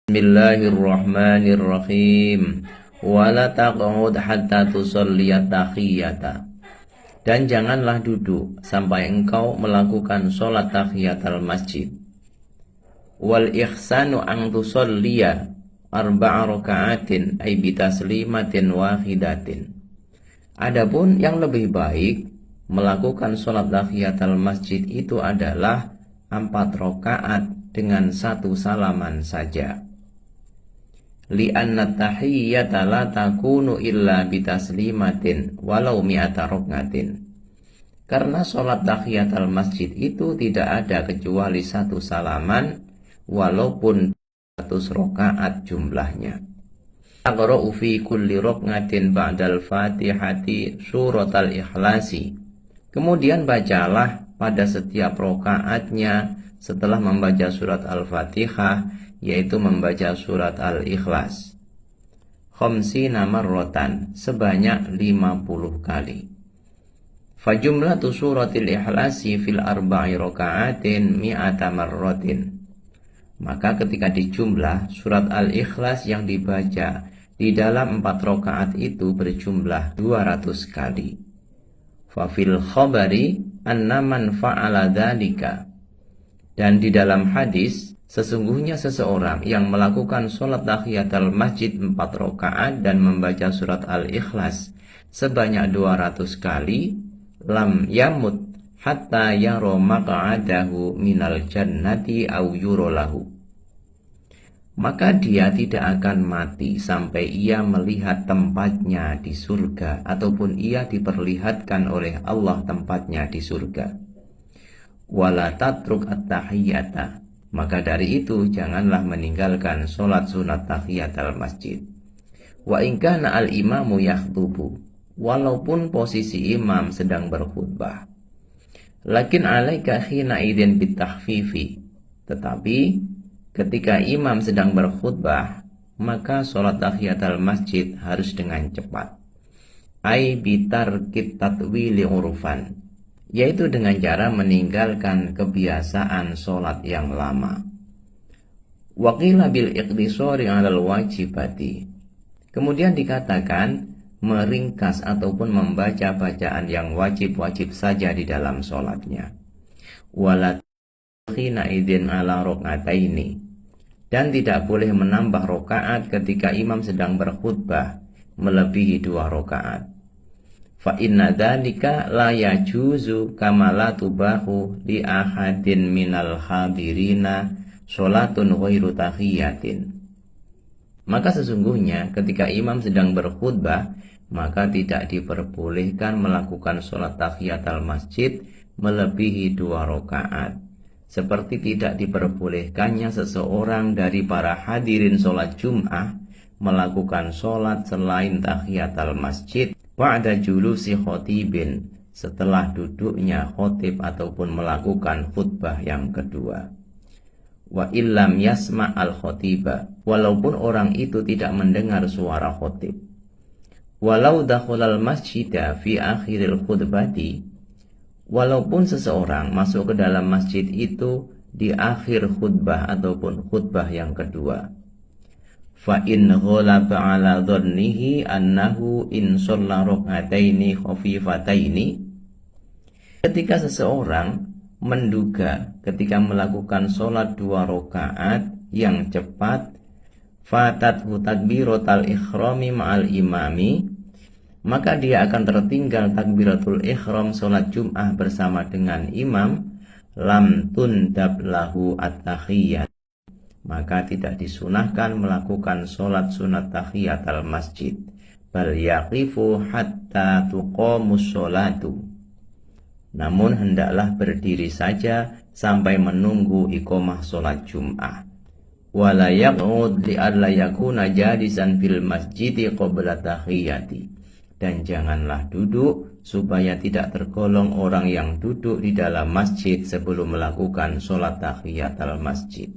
Bismillahirrahmanirrahim. Wala taq'ud hatta tusalliyat tahiyyata. Dan janganlah duduk sampai engkau melakukan sholat tahiyatul masjid. Wal ihsanu an tusalliya arba'a raka'atin ay bitaslimatin wahidatin. Adapun yang lebih baik melakukan sholat tahiyatul masjid itu adalah 4 rakaat dengan 1 salaman saja. Li'anna tahiyyata la takunu illa bitaslimatin walau mi'ata rakatin. Karena sholat tahiyatul masjid itu tidak ada kecuali 1 salaman walaupun 100 rakaat jumlahnya. Aqra'u fi kulli rakatin ba'dal fatihati suratal ikhlasi. Kemudian bacalah pada setiap rakaatnya setelah membaca surat Al-Fatihah, yaitu membaca surat Al-Ikhlas. Khamsina marratan, sebanyak 50 kali. Fajumlatu suratil ikhlasi fil arba'i raka'atin mi'ata marratin. Maka ketika dijumlah, surat Al-Ikhlas yang dibaca di dalam 4 rakaat itu berjumlah 200 kali. Fafil khabari anna man fa'ala dzalika. Dan di dalam hadis, sesungguhnya seseorang yang melakukan sholat tahiyatul masjid 4 rakaat dan membaca surat Al-Ikhlas sebanyak 200 kali, lam yamut hatta yara maq'adahu minal jannati aw yurolahu. Maka dia tidak akan mati sampai ia melihat tempatnya di surga ataupun ia diperlihatkan oleh Allah tempatnya di surga. Wala tatruk at-tahiyyata. Maka dari itu janganlah meninggalkan sholat sunat tahiyatul masjid. Wa in kana al-imamu yakhtubu, walaupun posisi imam sedang berkhutbah. Lakin alaika hina idzin bitahfifi. Tetapi ketika imam sedang berkhutbah, maka sholat tahiyatul masjid harus dengan cepat. Ai bitarkit tatwili urfan, yaitu dengan cara meninggalkan kebiasaan sholat yang lama. Waqila bil iqtisari 'alal wajibati. Kemudian dikatakan meringkas ataupun membaca bacaan yang wajib-wajib saja di dalam sholatnya. Wala khina idzin 'ala rak'ataini. Dan tidak boleh menambah rakaat ketika imam sedang berkhutbah melebihi 2 rakaat. Fa inna dzalika la yajuzu kama la tubahu li ahadin minal hadirina sholatun ghairu tahiyyatin. Maka sesungguhnya ketika imam sedang berkhutbah, maka tidak diperbolehkan melakukan sholat tahiyatul masjid melebihi 2 rakaat. Seperti tidak diperbolehkannya seseorang dari para hadirin sholat Jum'ah melakukan sholat selain tahiyatul masjid ba'da julusi khotibin, setelah duduknya khotib ataupun melakukan khutbah yang kedua. Wa illam yasma' al-khotiba, walaupun orang itu tidak mendengar suara khotib. Walau dakhulal masjidah fi akhiril khutbati, walaupun seseorang masuk ke dalam masjid itu di akhir khutbah ataupun khutbah yang kedua. Fa in ghalaba 'ala dhannihi annahu in shalla rak'ataini khafifataini. Ketika seseorang menduga ketika melakukan sholat 2 rakaat yang cepat, fatathu takbiratul ikhrami ma'al imami, maka dia akan tertinggal takbiratul ikhram sholat Jum'ah bersama dengan imam, lam tundab lahu at-tahiyyat. Maka tidak disunahkan melakukan sholat sunat tahiyatul masjid. Bal yaqifu hatta tuqamus sholatu. Namun hendaklah berdiri saja sampai menunggu iqamah sholat Jum'ah. Wala yaq'ud li'alla yakuna jalisan fil masjidi qabla tahiyyati. Dan janganlah duduk supaya tidak tergolong orang yang duduk di dalam masjid sebelum melakukan sholat tahiyatul masjid.